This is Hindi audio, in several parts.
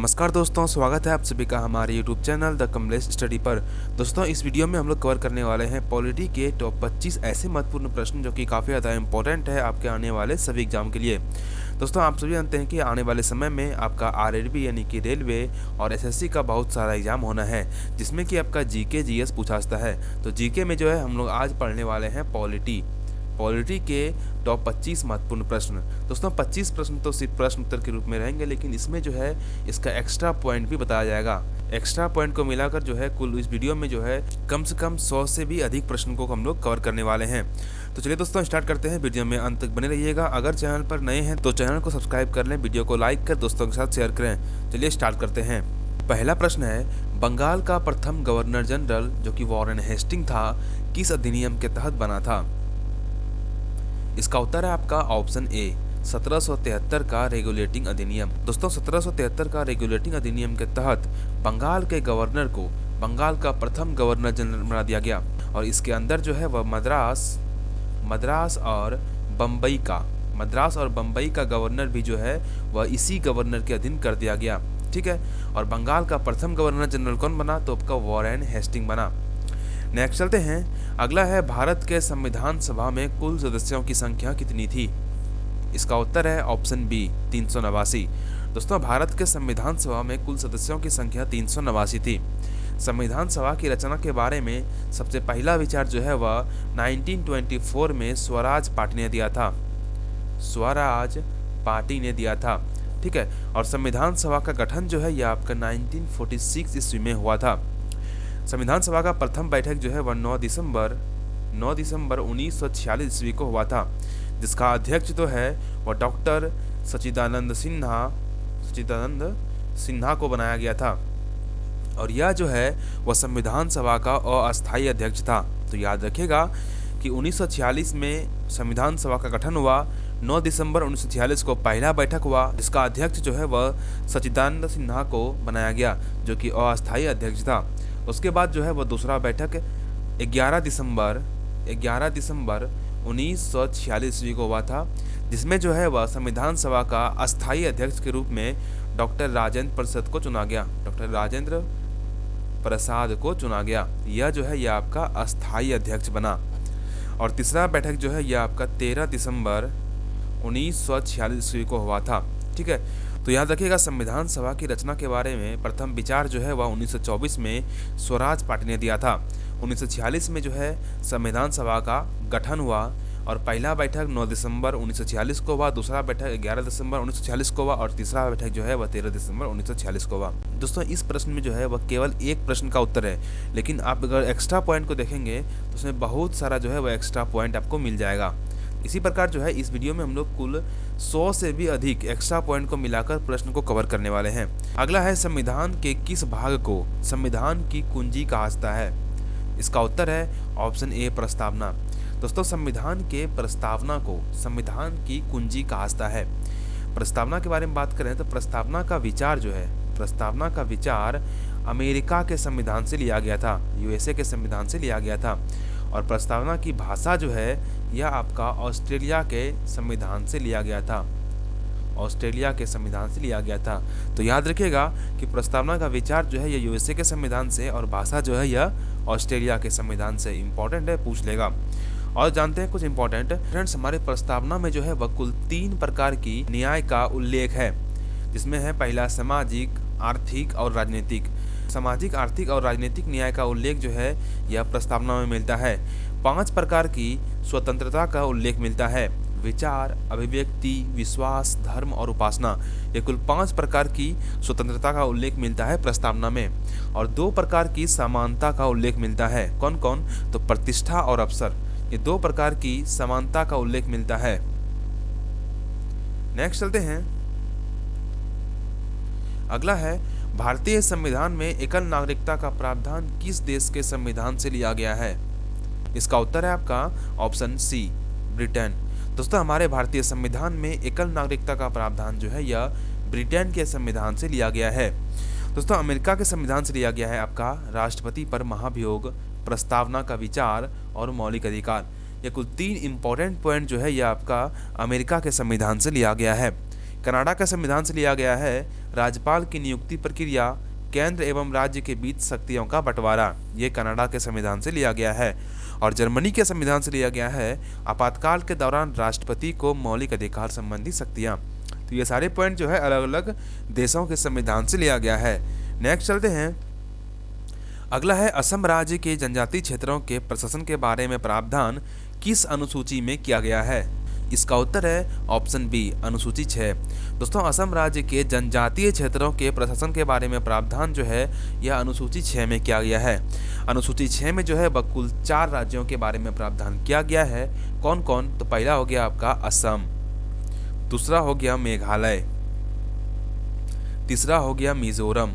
नमस्कार दोस्तों, स्वागत है आप सभी का हमारे YouTube channel the Kamlesh study पर। दोस्तों, इस वीडियो में हम लोग कवर करने वाले हैं पॉलिटी के टॉप 25 ऐसे महत्वपूर्ण प्रश्न जो कि काफ़ी ज़्यादा इंपॉर्टेंट है आपके आने वाले सभी एग्जाम के लिए। दोस्तों, आप सभी जानते हैं कि आने वाले समय में आपका आरआरबी यानी कि रेलवे और एसएससी का बहुत सारा एग्जाम होना है, जिसमें कि आपका जीके जीएस पूछा जाता है। तो जीके में जो है हम लोग आज पढ़ने वाले हैं पॉलिटी के टॉप 25 महत्वपूर्ण प्रश्न। दोस्तों, 25 प्रश्न तो सिर्फ प्रश्न उत्तर के रूप में रहेंगे, लेकिन इसमें जो है इसका एक्स्ट्रा पॉइंट भी बताया जाएगा। एक्स्ट्रा पॉइंट को मिलाकर जो है कुल इस वीडियो में जो है कम से कम 100 से भी अधिक प्रश्नों को हम लोग कवर करने वाले हैं। तो चलिए दोस्तों, स्टार्ट करते हैं। वीडियो में अंत तक बने रहिएगा। अगर चैनल पर नए हैं तो चैनल को सब्सक्राइब कर लें, वीडियो को लाइक कर दोस्तों के साथ शेयर करें। चलिए स्टार्ट करते हैं। पहला प्रश्न है, बंगाल का प्रथम गवर्नर जनरल जो कि वॉरेन हेस्टिंग था, किस अधिनियम के तहत बना था? इसका उत्तर है आपका ऑप्शन ए, 1773 का रेगुलेटिंग अधिनियम। दोस्तों, 1773 का रेगुलेटिंग अधिनियम के तहत बंगाल के गवर्नर को बंगाल का प्रथम गवर्नर जनरल बना दिया गया, और इसके अंदर जो है वह मद्रास और बम्बई का गवर्नर भी जो है वह इसी गवर्नर के अधीन कर दिया गया। ठीक है, और बंगाल का प्रथम गवर्नर जनरल कौन बना? तो आपका वॉरेन हेस्टिंग बना। नेक्स्ट चलते हैं। अगला है, भारत के संविधान सभा में कुल सदस्यों की संख्या कितनी थी? इसका उत्तर है ऑप्शन बी, 389। दोस्तों, भारत के संविधान सभा में कुल सदस्यों की संख्या 389 थी। संविधान सभा की रचना के बारे में सबसे पहला विचार जो है वह 1924 में स्वराज पार्टी ने दिया था। ठीक है, और संविधान सभा का गठन जो है यह आपका 1946 ईस्वी में हुआ था। संविधान सभा का प्रथम बैठक जो है वह 9 दिसंबर 1946 ईस्वी को हुआ था, जिसका अध्यक्ष तो है वह डॉक्टर सच्चिदानंद सिन्हा को बनाया गया था, और यह जो है वह संविधान सभा का अस्थायी अध्यक्ष था। तो याद रखिएगा कि 1946 में संविधान सभा का गठन हुआ, 9 दिसंबर 1946 को पहला बैठक हुआ, जिसका अध्यक्ष जो है वह सच्चिदानंद सिन्हा को बनाया गया, जो कि अस्थायी अध्यक्ष था। उसके बाद जो है वह दूसरा बैठक 11 दिसंबर 1946 ईस्वी को हुआ था, जिसमें जो है वह संविधान सभा का अस्थायी अध्यक्ष के रूप में डॉक्टर राजेंद्र प्रसाद को चुना गया। यह जो है यह आपका अस्थायी अध्यक्ष बना। और तीसरा बैठक जो है यह आपका 13 दिसंबर 1946 ईस्वी को हुआ था। ठीक है, तो याद रखिएगा, संविधान सभा की रचना के बारे में प्रथम विचार जो है वह 1924 में स्वराज पार्टी ने दिया था। 1946 में जो है संविधान सभा का गठन हुआ, और पहला बैठक 9 दिसंबर 1946 को हुआ, दूसरा बैठक 11 दिसंबर 1946 को हुआ, और तीसरा बैठक जो है वह 13 दिसंबर 1946 को हुआ। दोस्तों, इस प्रश्न में जो है वह केवल एक प्रश्न का उत्तर है, लेकिन आप अगर एक्स्ट्रा पॉइंट को देखेंगे तो उसमें बहुत सारा जो है वह एक्स्ट्रा पॉइंट आपको मिल जाएगा। इसी प्रकार जो है इस वीडियो में हम लोग कुल 100 से भी अधिक एक्स्ट्रा पॉइंट को मिलाकर प्रश्न को कवर करने वाले हैं। अगला है, संविधान के किस भाग को संविधान की कुंजी कहा जाता है? इसका उत्तर है ऑप्शन ए, प्रस्तावना। दोस्तों, संविधान के प्रस्तावना को संविधान की कुंजी कहा जाता है। प्रस्तावना के बारे में बात करें तो प्रस्तावना का विचार अमेरिका के संविधान से लिया गया था, यूएसए के संविधान से लिया गया था, और प्रस्तावना की भाषा जो है यह आपका ऑस्ट्रेलिया के संविधान से लिया गया था। तो याद रखिएगा कि प्रस्तावना का विचार जो है यह यूएसए के संविधान से, और भाषा जो है यह ऑस्ट्रेलिया के संविधान से। इंपॉर्टेंट है, पूछ लेगा। और जानते हैं कुछ इंपॉर्टेंट फ्रेंड्स, हमारे प्रस्तावना में जो है वह कुल 3 प्रकार की न्याय का उल्लेख है, जिसमें है पहला सामाजिक, आर्थिक और राजनीतिक। सामाजिक, आर्थिक और राजनीतिक न्याय का उल्लेख जो है यह प्रस्तावना में मिलता है। 5 प्रकार की स्वतंत्रता का उल्लेख मिलता है, विचार, अभिव्यक्ति, विश्वास, धर्म और उपासना। ये कुल 5 प्रकार की स्वतंत्रता का उल्लेख मिलता है प्रस्तावना में। और 2 प्रकार की समानता का उल्लेख मिलता है। कौन कौन? तो प्रतिष्ठा और अवसर, ये 2 प्रकार की समानता का उल्लेख मिलता है। नेक्स्ट चलते हैं। अगला है, भारतीय संविधान में एकल नागरिकता का प्रावधान किस देश के संविधान से लिया गया है? इसका उत्तर है आपका ऑप्शन सी, ब्रिटेन। दोस्तों, हमारे भारतीय संविधान में एकल नागरिकता का प्रावधान जो है यह ब्रिटेन के संविधान से लिया गया है। दोस्तों, अमेरिका के संविधान से लिया गया है आपका राष्ट्रपति पर महाभियोग, प्रस्तावना का विचार और मौलिक अधिकार। ये कुल 3 इंपॉर्टेंट पॉइंट जो है यह आपका अमेरिका के संविधान से लिया गया है। कनाडा के संविधान से लिया गया है राज्यपाल की नियुक्ति प्रक्रिया, केंद्र एवं राज्य के बीच शक्तियों का बंटवारा। ये कनाडा के संविधान से लिया गया है। और जर्मनी के संविधान से लिया गया है आपातकाल के दौरान राष्ट्रपति को मौलिक अधिकार संबंधी शक्तियाँ। तो ये सारे पॉइंट जो है अलग अलग देशों के संविधान से लिया गया है। नेक्स्ट चलते हैं। अगला है असम राज्य के जनजातीय क्षेत्रों के प्रशासन के बारे में प्रावधान किस अनुसूची में किया गया है? इसका उत्तर है ऑप्शन बी, अनुसूची 6। दोस्तों, असम राज्य के जनजातीय क्षेत्रों के प्रशासन के बारे में प्रावधान जो है यह अनुसूची 6 में किया गया है। अनुसूची 6 में जो है वह कुल 4 राज्यों के बारे में प्रावधान किया गया है। कौन कौन? तो पहला हो गया आपका असम, दूसरा हो गया मेघालय, तीसरा हो गया मिजोरम,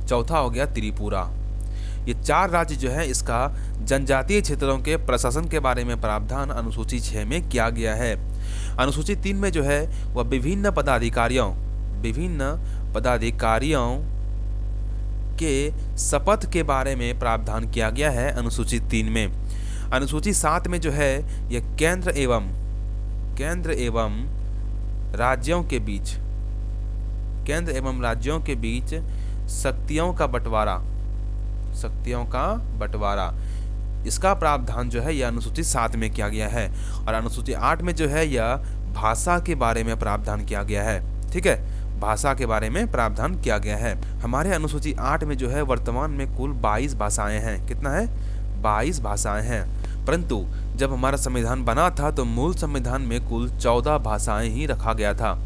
चौथा हो गया त्रिपुरा। ये 4 राज्य जो है इसका जनजातीय क्षेत्रों के प्रशासन के बारे में प्रावधान अनुसूची 6 में किया गया है। अनुसूची 3 में जो है वह विभिन्न पदाधिकारियों के शपथ के बारे में प्रावधान किया गया है अनुसूची 3 में। अनुसूची 7 में जो है यह केंद्र एवं राज्यों के बीच शक्तियों का बंटवारा, इसका प्रावधान जो है यह अनुसूची 7 में किया गया है। और अनुसूची 8 में जो है यह भाषा के बारे में प्रावधान किया गया है। ठीक है, भाषा के बारे में प्रावधान किया गया है। हमारे अनुसूची 8 में जो है वर्तमान में कुल 22 भाषाएं हैं। कितना है? 22 भाषाएं हैं। परंतु जब हमारा संविधान बना था तो मूल संविधान में कुल 14 भाषाएं ही रखा गया था।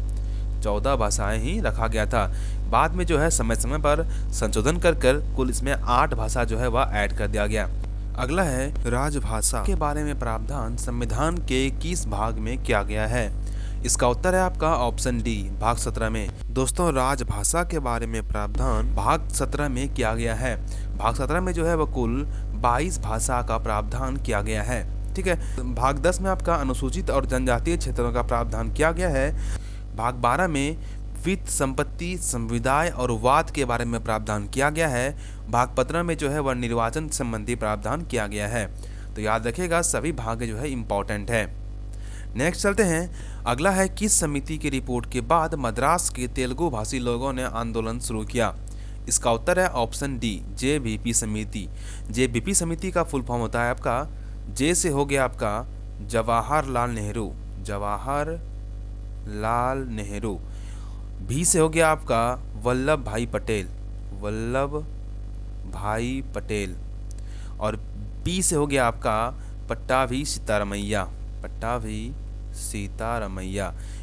14 भाषाएं ही रखा गया था। बाद में जो है समय समय पर संशोधन कर कुल इसमें 8 भाषा जो है वह ऐड कर दिया गया। अगला है राजभाषा के बारे में प्रावधान संविधान के किस भाग में किया गया है? इसका उत्तर है आपका ऑप्शन डी, भाग 17 में। दोस्तों, राजभाषा के बारे में प्रावधान भाग 17 में किया गया है। भाग 17 में जो है वह कुल 22 भाषा का प्रावधान किया गया है। ठीक है, भाग 10 में आपका अनुसूचित और जनजातीय क्षेत्रों का प्रावधान किया गया है। भाग 12 में वित्त, संपत्ति, समुदाय और वाद के बारे में प्रावधान किया गया है। भाग 15 में जो है वह निर्वाचन संबंधी प्रावधान किया गया है। तो याद रखिएगा सभी भाग जो है इम्पोर्टेंट है। नेक्स्ट चलते हैं। अगला है किस समिति की रिपोर्ट के बाद मद्रास के तेलुगु भाषी लोगों ने आंदोलन शुरू किया? इसका उत्तर है ऑप्शन डी, जेबीपी समिति। जेबीपी समिति का फुल फॉर्म होता है आपका, जे से हो गया आपका जवाहरलाल नेहरू, भी से हो गया आपका वल्लभ भाई पटेल, और पी से हो गया आपका पट्टाभी सीतारमैया।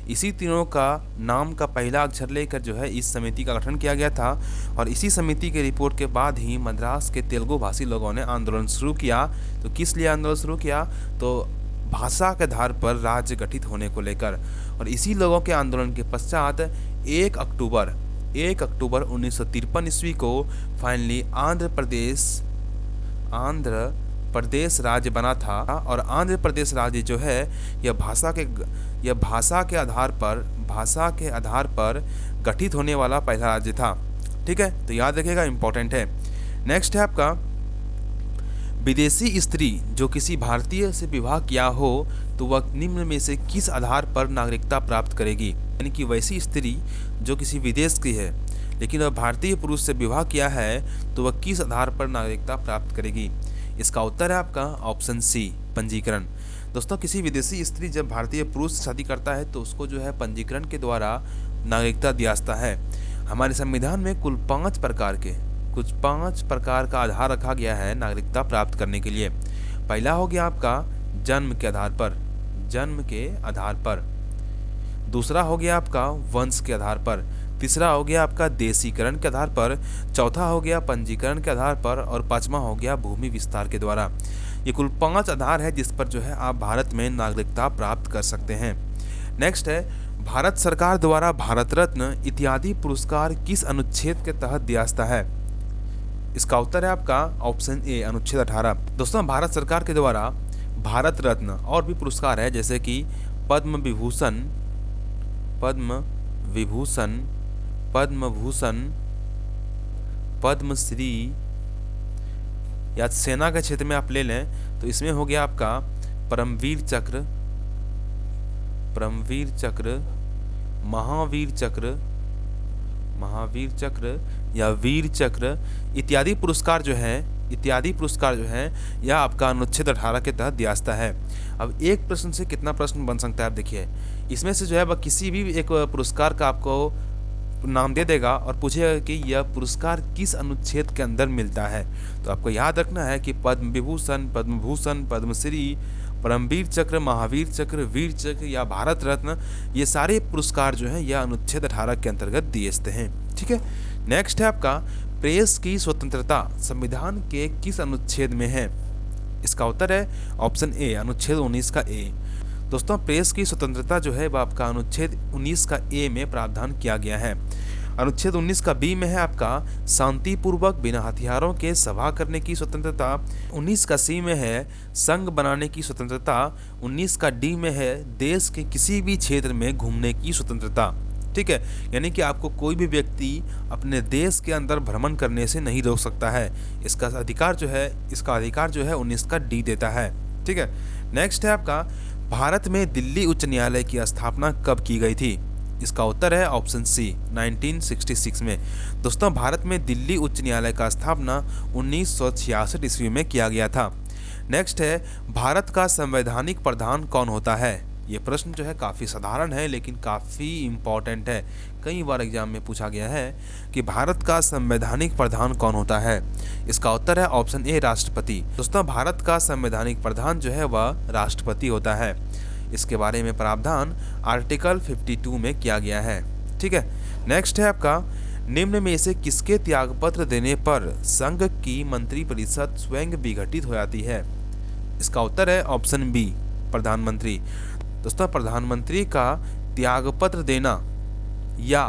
इसी तीनों का नाम का पहला अक्षर लेकर जो है इस समिति का गठन किया गया था। और इसी समिति के रिपोर्ट के बाद ही मद्रास के तेलुगु भाषी लोगों ने आंदोलन शुरू किया। तो किस लिए आंदोलन शुरू किया? तो भाषा के आधार पर राज्य गठित होने को लेकर। और इसी लोगों के आंदोलन के पश्चात 1 अक्टूबर 1953 ईस्वी को फाइनली आंध्र प्रदेश राज्य बना था। और आंध्र प्रदेश राज्य जो है यह भाषा के आधार पर गठित होने वाला पहला राज्य था। ठीक है, तो याद रखिएगा, इंपॉर्टेंट है। नेक्स्ट है आपका विदेशी स्त्री जो किसी भारतीय से विवाह किया हो तो वह निम्न में से किस आधार पर नागरिकता प्राप्त करेगी? यानी कि वैसी स्त्री जो किसी विदेश की है लेकिन वह भारतीय पुरुष से विवाह किया है तो वह किस आधार पर नागरिकता प्राप्त करेगी? इसका उत्तर है आपका ऑप्शन सी, पंजीकरण। दोस्तों, किसी विदेशी स्त्री जब भारतीय पुरुष से शादी करता है तो उसको जो है पंजीकरण के द्वारा नागरिकता दिया जाता है। हमारे संविधान में कुल 5 प्रकार का आधार रखा गया है नागरिकता प्राप्त करने के लिए। पहला हो गया आपका जन्म के आधार पर, दूसरा हो गया आपका वंश के आधार पर, तीसरा हो गया आपका देशीकरण के आधार पर, चौथा हो गया पंजीकरण के आधार पर, और 5वां हो गया भूमि विस्तार के द्वारा। ये कुल 5 आधार है जिस पर जो है आप भारत में नागरिकता प्राप्त कर सकते हैं। नेक्स्ट है भारत सरकार द्वारा भारत रत्न इत्यादि पुरस्कार किस अनुच्छेद के तहत दिया जाता है? इसका उत्तर है आपका ऑप्शन ए, अनुच्छेद 18। दोस्तों, भारत सरकार के द्वारा भारत रत्न और भी पुरस्कार है जैसे कि पद्म विभूषण, पद्मश्री, या सेना के क्षेत्र में आप ले लें तो इसमें हो गया आपका परमवीर चक्र, महावीर चक्र या वीर चक्र इत्यादि पुरस्कार जो है यह आपका अनुच्छेद 18 के तहत दिया जाता है। अब एक प्रश्न से कितना प्रश्न बन सकता है, आप देखिए इसमें से जो है वह किसी भी एक पुरस्कार का आपको नाम दे देगा और पूछेगा कि यह पुरस्कार किस अनुच्छेद के अंदर मिलता है। तो आपको याद रखना है कि पद्म विभूषण, पद्म भूषण, पद्मश्री, परमवीर चक्र, महावीर चक्र, वीर चक्र या भारत रत्न, ये सारे पुरस्कार जो हैं यह अनुच्छेद 18 के अंतर्गत दिए जाते हैं। ठीक है, नेक्स्ट है आपका प्रेस की स्वतंत्रता संविधान के किस अनुच्छेद में है? इसका उत्तर है ऑप्शन ए, अनुच्छेद 19 का ए। दोस्तों, प्रेस की स्वतंत्रता जो है वह आपका अनुच्छेद 19 का ए में प्रावधान किया गया है। अनुच्छेद 19 का बी में है आपका शांतिपूर्वक बिना हथियारों के सभा करने की स्वतंत्रता। 19 का सी में है संघ बनाने की स्वतंत्रता। 19 का डी में है देश के किसी भी क्षेत्र में घूमने की स्वतंत्रता। ठीक है, यानी कि आपको कोई भी व्यक्ति अपने देश के अंदर भ्रमण करने से नहीं रोक सकता है। इसका अधिकार जो है 19 का डी देता है। ठीक है, नेक्स्ट है आपका भारत में दिल्ली उच्च न्यायालय की स्थापना कब की गई थी? इसका उत्तर है ऑप्शन सी, 1966 में। दोस्तों, भारत में दिल्ली उच्च न्यायालय का स्थापना 1966 ईस्वी में किया गया था। नेक्स्ट है भारत का संवैधानिक प्रधान कौन होता है? ये प्रश्न जो है काफ़ी साधारण है लेकिन काफ़ी इम्पॉर्टेंट है। कई बार एग्जाम में पूछा गया है कि भारत का संवैधानिक प्रधान कौन होता है? इसका उत्तर है ऑप्शन ए, राष्ट्रपति। दोस्तों, भारत का संवैधानिक प्रधान जो है वह राष्ट्रपति होता है। इसके बारे में प्रावधान आर्टिकल 52 में किया गया है। ठीक है, नेक्स्ट है आपका निम्न में से किसके त्यागपत्र देने पर संघ की मंत्रिपरिषद स्वयं विघटित हो जाती है? इसका उत्तर है ऑप्शन बी, प्रधानमंत्री। दोस्तों, प्रधानमंत्री का त्यागपत्र देना या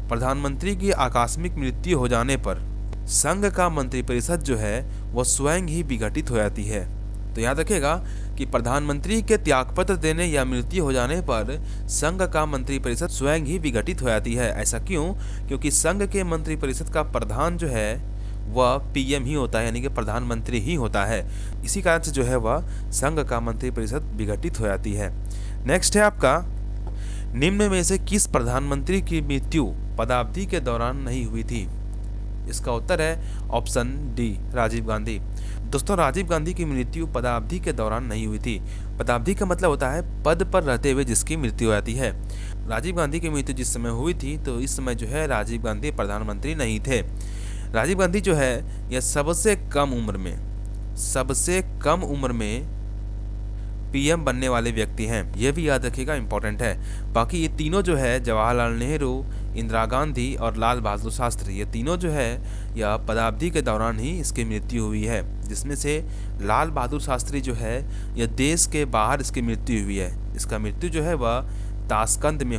प्रधानमंत्री की आकस्मिक मृत्यु हो जाने पर संघ का मंत्रिपरिषद जो है वह स्वयं ही विघटित हो जाती है। तो याद रखिएगा कि प्रधानमंत्री के त्यागपत्र देने या मृत्यु हो जाने पर संघ का मंत्रिपरिषद स्वयं ही विघटित हो जाती है। ऐसा क्यों? क्योंकि संघ के मंत्रिपरिषद का प्रधान जो है वह पीएम ही होता है, यानी कि प्रधानमंत्री ही होता है। इसी कारण से जो है वह संघ का मंत्रिपरिषद विघटित हो जाती है। नेक्स्ट है आपका निम्न में से किस प्रधानमंत्री की मृत्यु पदावधि के दौरान नहीं हुई थी? इसका उत्तर है ऑप्शन डी, राजीव गांधी। दोस्तों, राजीव गांधी की मृत्यु पदावधि के दौरान नहीं हुई थी। पदावधि का मतलब होता है पद पर रहते हुए जिसकी मृत्यु हो जाती है। राजीव गांधी की मृत्यु जिस समय हुई थी तो इस समय जो है राजीव गांधी प्रधानमंत्री नहीं थे। राजीव गांधी जो है यह सबसे कम उम्र में पीएम बनने वाले व्यक्ति हैं। यह भी याद रखिएगा, इंपॉर्टेंट है। बाकी ये तीनों जो है जवाहरलाल नेहरू, इंदिरा गांधी और लाल बहादुर शास्त्री, ये तीनों जो है यह पदावधि के दौरान ही इसकी मृत्यु हुई है। जिसमें से लाल बहादुर शास्त्री जो है यह देश के बाहर इसकी मृत्यु हुई है। इसका मृत्यु जो है वह ताशकंद में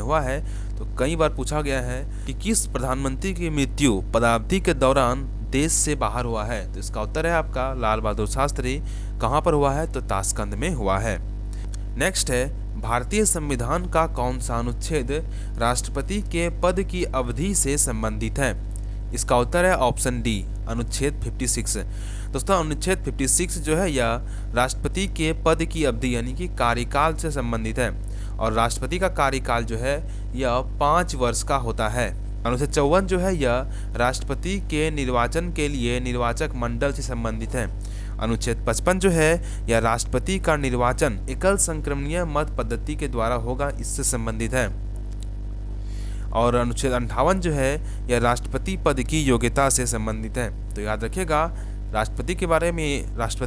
हुआ है। तो कई बार पूछा गया है कि किस प्रधानमंत्री की मृत्यु पदावधि के दौरान देश से बाहर हुआ है? तो इसका उत्तर है आपका लाल बहादुर शास्त्री। कहाँ पर हुआ है? तो ताशकंद में हुआ है। नेक्स्ट है भारतीय संविधान का कौन सा अनुच्छेद राष्ट्रपति के पद की अवधि से संबंधित है? इसका उत्तर है ऑप्शन डी, अनुच्छेद 56। दोस्तों, अनुच्छेद 56 जो है यह राष्ट्रपति के पद की अवधि यानी कि कार्यकाल से संबंधित है और राष्ट्रपति का कार्यकाल जो है यह 5 वर्ष का होता है। अनुच्छेद 54 जो है यह राष्ट्रपति के निर्वाचन के लिए निर्वाचक मंडल से संबंधित है। अनुच्छेद 55 जो है यह राष्ट्रपति का निर्वाचन एकल संक्रमणीय मत पद्धति के द्वारा होगा, इससे संबंधित है। और अनुच्छेद 58 जो है यह राष्ट्रपति पद की योग्यता से संबंधित है। तो याद रखिएगा राष्ट्रपति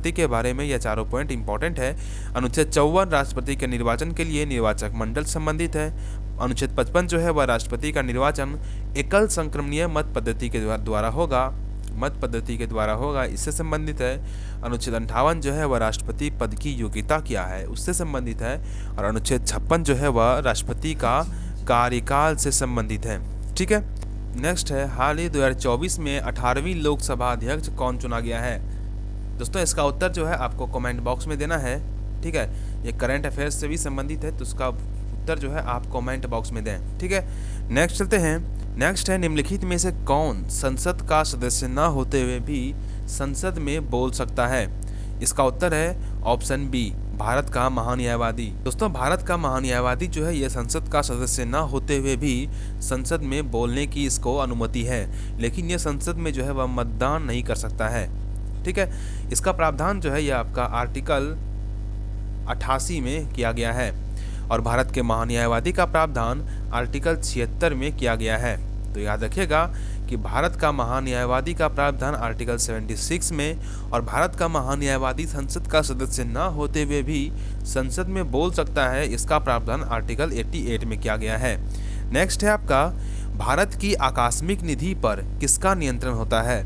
के बारे में यह चारों पॉइंट इंपॉर्टेंट है। अनुच्छेद 54 राष्ट्रपति के निर्वाचन के लिए निर्वाचक मंडल संबंधित है। अनुच्छेद 55 जो है वह राष्ट्रपति का निर्वाचन एकल संक्रमणीय मत पद्धति के द्वारा होगा, इससे संबंधित है। अनुच्छेद 58 जो है वह राष्ट्रपति पद की योग्यता क्या है उससे संबंधित है। और अनुच्छेद 56 जो है वह राष्ट्रपति का कार्यकाल से संबंधित है। ठीक है, नेक्स्ट है हाल ही 2024 में 18वीं लोकसभा अध्यक्ष कौन चुना गया है? दोस्तों, इसका उत्तर जो है आपको कमेंट बॉक्स में देना है। ठीक है, ये करंट अफेयर्स से भी संबंधित है तो उसका उत्तर जो है आप कमेंट बॉक्स में दें। ठीक है, नेक्स्ट चलते हैं। नेक्स्ट है निम्नलिखित में से कौन संसद का सदस्य न होते हुए भी संसद में बोल सकता है? इसका उत्तर है ऑप्शन बी, भारत का महान्यायवादी। दोस्तों भारत का महान्यायवादी जो है ये संसद का सदस्य न होते हुए भी संसद में बोलने की इसको अनुमति है, लेकिन ये संसद में जो है वह मतदान नहीं कर सकता है। ठीक है, इसका प्रावधान जो है यह आपका आर्टिकल 88 में किया गया है और भारत के महान्यायवादी का प्रावधान आर्टिकल 76 में किया गया है। तो याद रखिएगा कि भारत का महान्यायवादी का प्रावधान आर्टिकल 76 में और भारत का महान्यायवादी संसद का सदस्य न होते हुए भी संसद में बोल सकता है, इसका प्रावधान आर्टिकल 88 में किया गया है। नेक्स्ट है आपका, भारत की आकस्मिक निधि पर किसका नियंत्रण होता है?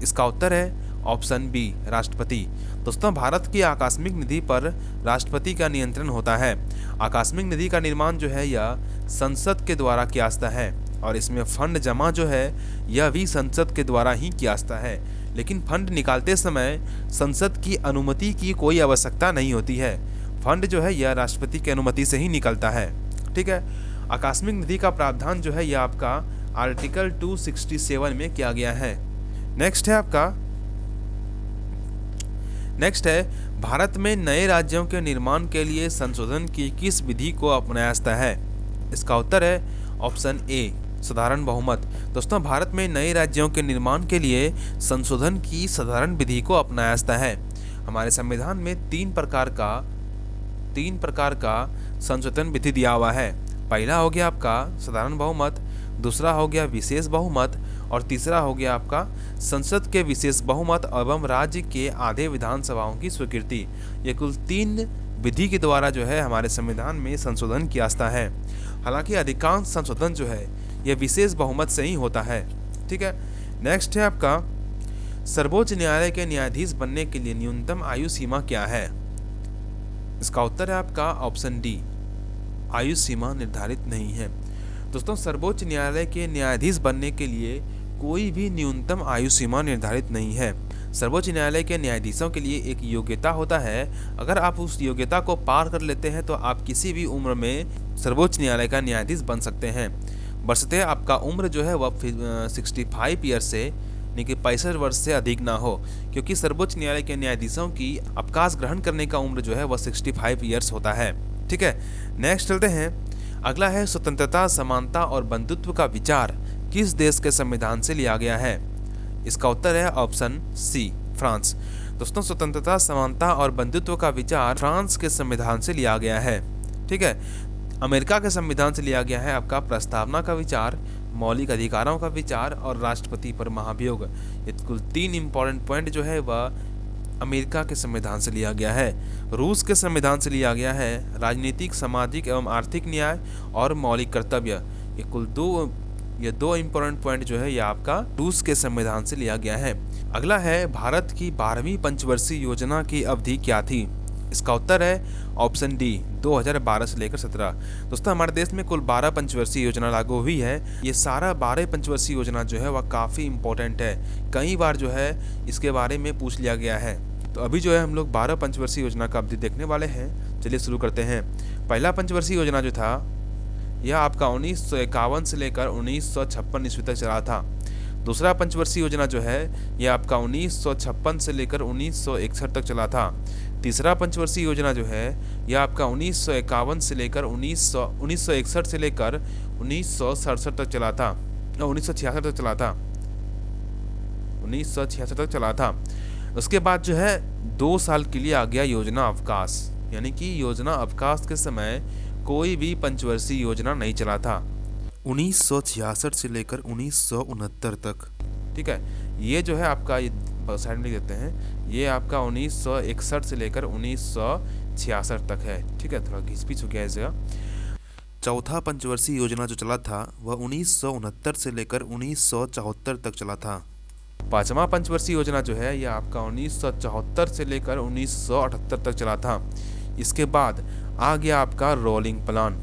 इसका उत्तर है ऑप्शन बी, राष्ट्रपति। दोस्तों भारत की आकस्मिक निधि पर राष्ट्रपति का नियंत्रण होता है। आकस्मिक निधि का निर्माण जो है यह संसद के द्वारा किया जाता है और इसमें फंड जमा जो है यह भी संसद के द्वारा ही किया जाता है, लेकिन फंड निकालते समय संसद की अनुमति की कोई आवश्यकता नहीं होती है। फंड जो है यह राष्ट्रपति की अनुमति से ही निकलता है। ठीक है, आकस्मिक निधि का प्रावधान जो है यह आपका आर्टिकल 267 में किया गया है। नेक्स्ट है भारत में नए राज्यों के निर्माण के लिए संशोधन की किस विधि को अपनाया जाता है? इसका उत्तर है ऑप्शन ए, साधारण बहुमत। दोस्तों भारत में नए राज्यों के निर्माण के लिए संशोधन की साधारण विधि को अपनाया जाता है। हमारे संविधान में तीन प्रकार का संशोधन विधि दिया हुआ है। पहला हो गया आपका साधारण बहुमत, दूसरा हो गया विशेष बहुमत और तीसरा हो गया आपका संसद के विशेष बहुमत एवं राज्य के आधे विधानसभाओं की स्वीकृति। ये कुल 3 विधि के द्वारा जो है हमारे संविधान में संशोधन किया जाता है। हालांकि अधिकांश संशोधन जो है ये विशेष बहुमत से ही होता है। ठीक है, नेक्स्ट है आपका, सर्वोच्च न्यायालय के न्यायाधीश बनने के लिए न्यूनतम आयु सीमा क्या है? इसका उत्तर है आपका ऑप्शन डी, आयु सीमा निर्धारित नहीं है। दोस्तों सर्वोच्च न्यायालय के न्यायाधीश बनने के लिए कोई भी न्यूनतम आयु सीमा निर्धारित नहीं है। सर्वोच्च न्यायालय के न्यायाधीशों के लिए एक योग्यता होता है। अगर आप उस योग्यता को पार कर लेते हैं तो आप किसी भी उम्र में सर्वोच्च न्यायालय का न्यायाधीश बन सकते हैं, बशर्ते आपका उम्र जो है वह 65 ईयर से यानी कि 65 वर्ष से अधिक ना हो, क्योंकि सर्वोच्च न्यायालय के न्यायाधीशों की अवकाश ग्रहण करने का उम्र जो है वह 65 ईयर्स होता है। ठीक है, नेक्स्ट चलते हैं। अगला है स्वतंत्रता, समानता और बंधुत्व का विचार किस देश के संविधान से लिया गया है? इसका उत्तर है ऑप्शन सी, फ्रांस। दोस्तों स्वतंत्रता, समानता और बंधुत्व का विचार फ्रांस के संविधान से लिया गया है। ठीक है, अमेरिका के संविधान से लिया गया है आपका प्रस्तावना का विचार, मौलिक अधिकारों का विचार और राष्ट्रपति पर महाभियोग। ये कुल 3 इंपॉर्टेंट पॉइंट जो है वह अमेरिका के संविधान से लिया गया है। रूस के संविधान से लिया गया है राजनीतिक, सामाजिक एवं आर्थिक न्याय और मौलिक कर्तव्य। ये कुल दो इंपॉर्टेंट पॉइंट जो है ये आपका रूस के संविधान से लिया गया है। अगला है भारत की 12वीं पंचवर्षीय योजना की अवधि क्या थी? इसका उत्तर है ऑप्शन डी, 2012 से लेकर 17। दोस्तों हमारे देश में कुल 12 पंचवर्षीय योजना लागू हुई है। ये सारा 12 पंचवर्षीय योजना जो है वह काफ़ी इंपॉर्टेंट है, कई बार जो है इसके बारे में पूछ लिया गया है। तो अभी जो है हम लोग 12 पंचवर्षीय योजना का अवधि देखने वाले हैं। चलिए शुरू करते हैं। पहला पंचवर्षीय योजना जो था यह आपका 1951 से लेकर 1956 ईस्वी तक चला था। दूसरा पंचवर्षीय योजना जो है यह आपका 1956 से लेकर 1961 तक चला था। तीसरा पंचवर्षीय योजना जो है यह आपका 1951 से लेकर 1961 से लेकर 1967 तक चला था, 1966 तक चला था, 1966 तक चला था। उसके बाद जो है 2 साल के लिए आ गया योजना अवकाश, यानी कि योजना अवकाश के समय कोई भी पंचवर्षीय योजना नहीं चला था, 1966 से लेकर 1969 तक। ठीक है, ये जो है आपका साइड में लिख देते हैं, ये आपका 1961 से लेकर 1966 तक है। ठीक है, थोड़ा घिस-पिच हो गया इस जगह। चौथा पंचवर्षीय योजना जो चला था वह 1969 से लेकर 1974 तक चला था। पांचवा पंचवर्षीय योजना जो है यह आपका 1974 से लेकर 1978 तक चला था। इसके बाद आ गया आपका रोलिंग प्लान।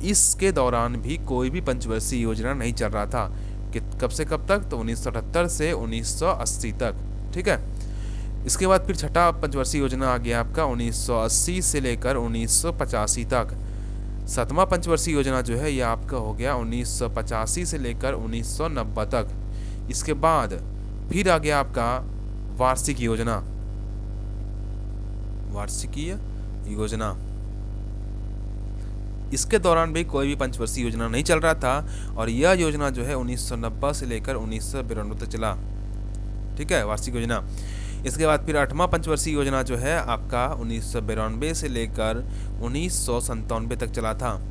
इसके दौरान भी कोई भी पंचवर्षीय योजना नहीं चल रहा था कि कब से कब तक, तो 1978 से 1980 तक। ठीक है, इसके बाद फिर छठा पंचवर्षीय योजना आ गया आपका 1980 से लेकर 1985 तक। सातवां पंचवर्षीय योजना जो है यह आपका हो गया 1985 से लेकर 1990 तक। इसके बाद फिर आ गया आपका वार्षिक योजना। वार्षिकीय योजना। इसके दौरान भी कोई भी पंचवर्षीय योजना नहीं चल रहा था और यह योजना जो है 1990 से लेकर 1992 तक चला। ठीक है, वार्षिक योजना। इसके बाद फिर 8वां पंचवर्षीय योजना जो है आपका 1992 से लेकर 1997 तक चला था।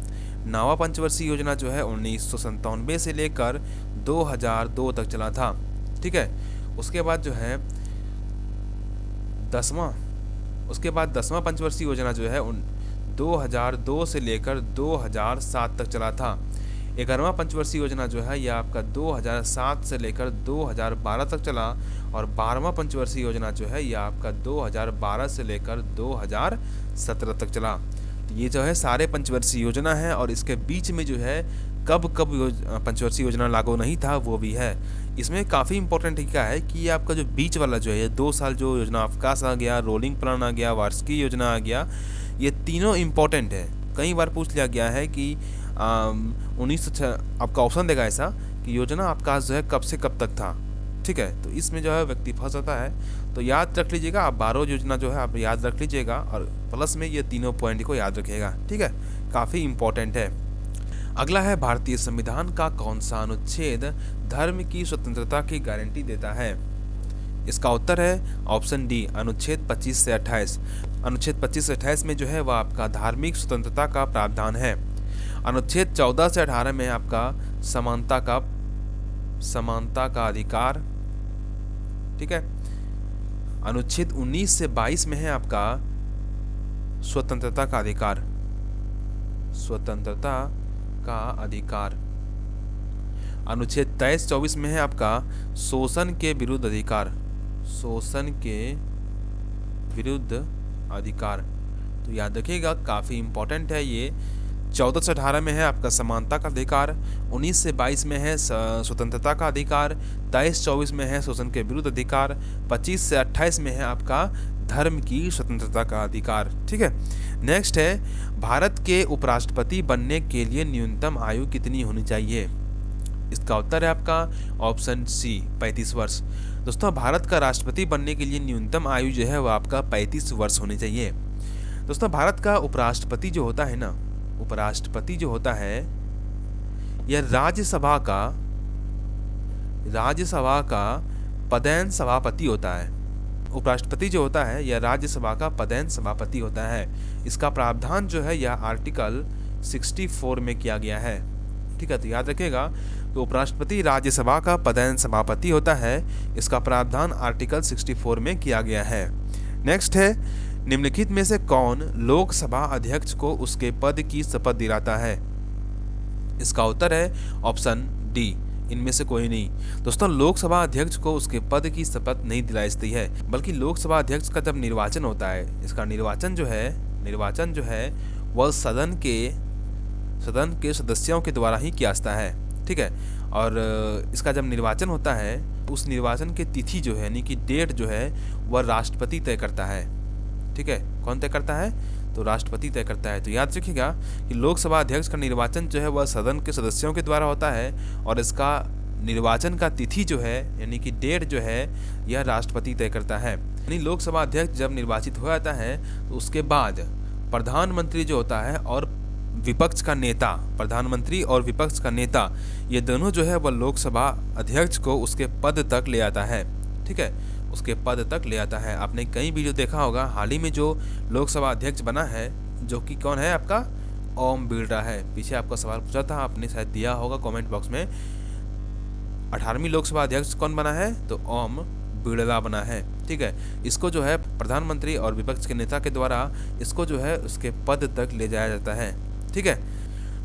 9वां पंचवर्षीय योजना जो है 1997 से लेकर 2002 तक चला था। ठीक है, उसके बाद जो है 10वां पंचवर्षीय योजना जो है 2002 से लेकर 2007 तक चला था। 11वां पंचवर्षीय योजना जो है यह आपका 2007 से लेकर 2012 तक चला और 12वां पंचवर्षीय योजना जो है यह आपका 2012 से लेकर 2017 तक चला। तो ये जो है सारे पंचवर्षीय योजना है और इसके बीच में जो है कब पंचवर्षीय योजना लागू नहीं था वो भी है। इसमें काफ़ी इंपॉर्टेंट क्या है कि ये आपका जो बीच वाला जो है ये 2 साल जो योजना अवकाश आ गया, रोलिंग प्लान आ गया, वार्षिकीय योजना आ गया, ये तीनों इम्पोर्टेंट है। कई बार पूछ लिया गया है कि 1906 आपका ऑप्शन देगा ऐसा कि योजना अवकाश जो है कब से कब तक था। ठीक है, तो इसमें जो है व्यक्ति फंस जाता है, तो याद रख लीजिएगा आप 12 योजना जो है आप याद रख लीजिएगा और प्लस में ये तीनों पॉइंट को याद रखिएगा। ठीक है, काफ़ी इम्पोर्टेंट है। अगला है भारतीय संविधान का कौन सा अनुच्छेद धर्म की स्वतंत्रता की गारंटी देता है? इसका उत्तर है ऑप्शन डी, अनुच्छेद 25 से 28। अनुच्छेद 25 से 28 में जो है वह आपका धार्मिक स्वतंत्रता का प्रावधान है। अनुच्छेद 14 से 18 में आपका समानता का अधिकार। ठीक है, अनुच्छेद 19 से 22 में है आपका स्वतंत्रता का अधिकार। अनुच्छेद 23-24 में है आपका शोषण के विरुद्ध अधिकार। तो याद रखिएगा, काफ़ी इंपॉर्टेंट है ये। 14 से 18 में है आपका समानता का अधिकार, 19 से 22 में है स्वतंत्रता का अधिकार, 23-24 में है शोषण के विरुद्ध अधिकार, 25 से 28 में है आपका धर्म की स्वतंत्रता का अधिकार। ठीक है, नेक्स्ट है भारत के उपराष्ट्रपति बनने के लिए न्यूनतम आयु कितनी होनी चाहिए? इसका उत्तर है आपका ऑप्शन सी, 35 वर्ष। दोस्तों, भारत का राष्ट्रपति बनने के लिए न्यूनतम आयु जो है वह आपका 35 वर्ष होनी चाहिए। दोस्तों, भारत का उपराष्ट्रपति जो होता है यह राज्यसभा का पदेन सभापति होता है। उपराष्ट्रपति जो होता है यह राज्यसभा का पदेन सभापति होता है। इसका प्रावधान जो है यह आर्टिकल 64 में किया गया है। ठीक है, तो याद रखिएगा, तो उपराष्ट्रपति राज्यसभा का पदेन सभापति होता है। इसका प्रावधान आर्टिकल 64 में किया गया है। नेक्स्ट है, निम्नलिखित में से कौन लोकसभा अध्यक्ष को उसके पद की शपथ दिलाता है? इसका उत्तर है ऑप्शन डी, इनमें से कोई नहीं। दोस्तों, लोकसभा अध्यक्ष को उसके पद की शपथ नहीं दिलाई जाती है, बल्कि लोकसभा अध्यक्ष का जब निर्वाचन होता है, इसका निर्वाचन जो है वह सदन के सदस्यों के द्वारा ही किया जाता है। ठीक है, और इसका जब निर्वाचन होता है उस निर्वाचन की तिथि जो है यानी कि डेट जो है वह राष्ट्रपति तय करता है। ठीक है, कौन तय करता है? तो राष्ट्रपति तय करता है। तो याद रखिएगा कि लोकसभा अध्यक्ष का निर्वाचन जो है वह सदन के सदस्यों के द्वारा होता है और इसका निर्वाचन का तिथि जो है यानी कि डेट जो है यह राष्ट्रपति तय करता है। यानी लोकसभा अध्यक्ष जब निर्वाचित हो जाता है तो उसके बाद प्रधानमंत्री जो होता है और विपक्ष का नेता, ये दोनों जो है वह लोकसभा अध्यक्ष को उसके पद तक ले आता है। ठीक है, उसके पद तक ले आता है। आपने कई वीडियो देखा होगा, हाल ही में जो लोकसभा अध्यक्ष बना है जो कि कौन है आपका ओम बिरला है। पीछे आपका सवाल पूछा था, आपने शायद दिया होगा कमेंट बॉक्स में। 18वीं लोकसभा अध्यक्ष कौन बना है? तो ओम बिरला बना है। ठीक है, इसको जो है प्रधानमंत्री और विपक्ष के नेता के द्वारा इसको जो है उसके पद तक ले जाया जाता है। ठीक है,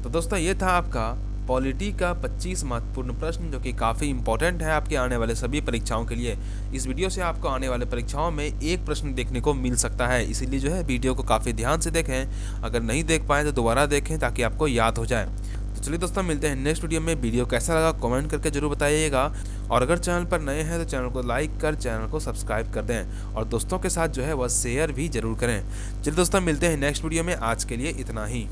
तो दोस्तों ये था आपका पॉलिटी का 25 महत्वपूर्ण प्रश्न जो कि काफ़ी इंपॉर्टेंट है आपके आने वाले सभी परीक्षाओं के लिए। इस वीडियो से आपको आने वाले परीक्षाओं में एक प्रश्न देखने को मिल सकता है, इसीलिए जो है वीडियो को काफ़ी ध्यान से देखें। अगर नहीं देख पाए तो दोबारा देखें ताकि आपको याद हो जाए। तो चलिए दोस्तों, मिलते हैं नेक्स्ट वीडियो में। वीडियो कैसा लगा कमेंट करके जरूर बताइएगा और अगर चैनल पर नए हैं तो चैनल को लाइक कर चैनल को सब्सक्राइब कर दें और दोस्तों के साथ जो है वह शेयर भी जरूर करें। चलिए दोस्तों, मिलते हैं नेक्स्ट वीडियो में। आज के लिए इतना ही।